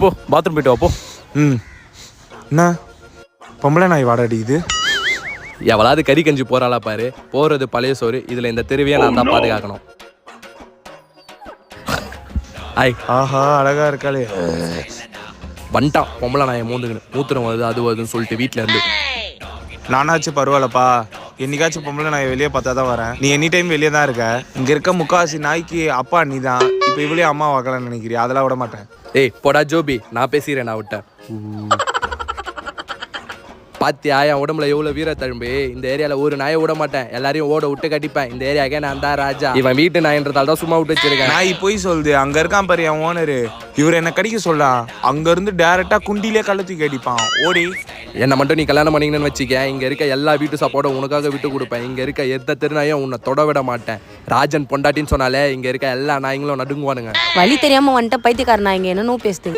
போ பாத்ரூம் போயிட்டு வாப்போ. என்ன பொம்பளை நாய் வாட அடிக்குது? எவளாவது கறி கஞ்சி போறாளா பாரு. போறது பழைய சோறு. இதுல இந்த தெருவையே நான் தான் பாதுகாக்கணும். ஆஹா அழகா இருக்காளே. வந்துட்டான் பொம்பளை நாயை மூத்திரம் வருது அது வருதுன்னு சொல்லிட்டு வீட்டுல இருந்து. நானாச்சும் பரவாயில்லப்பா, என்னைக்காச்சும் பொம்பளை நாயை வெளியே பார்த்தா தான் வரேன். நீ எனி டைம் வெளியே தான் இருக்க. இங்க இருக்க முக்காவாசி நாய்க்கு அப்பா நீ தான். இப்போ இவளே அம்மா வாக்கலாம்னு நினைக்கிறியா? அதெல்லாம் விட மாட்டேன். போடா ஜோபி, நான் பேசிக்கிறேன். நான் விட்டேன். பாத்தியா என் உடம்புல எவ்வளவு வீர தழும்பு. இந்த ஏரியால ஒரு நாயை விட மாட்டேன். எல்லாரையும் ஓட விட்டு கட்டிப்பேன். இந்த ஏரியாக்கே நான் தான் ராஜா. இவன் வீட்டு நாயன்றதால தான் சும்மா விட்டு வச்சிருக்கேன். நாய் போய் சொல்லுது. அங்க இருக்கான் பாரு என் ஓனரு. இவர் என்ன கடிக்க சொல்லலாம். அங்க இருந்து டைரக்டா குண்டிலே கள்ளத்துக்கு அடிப்பான். ஓடி என்ன மட்டும் நீ கல்யாணம் பண்ணிக்கணும்னு வச்சுக்க, இங்க இருக்க எல்லா வீட்டு சாப்பாடும் உனக்காக விட்டு கொடுப்பேன். இங்க இருக்க எந்த தெருநாயும் உன்னை தொட விட மாட்டேன். ராஜன் பொண்டாட்டின்னு சொன்னாலே இங்க இருக்க எல்லா நாய்களும் நடுங்குவானுங்க. வழி தெரியாம வந்துட்ட பைத்தியக்கார நாய்ங்க என்னன்னு பேசுது.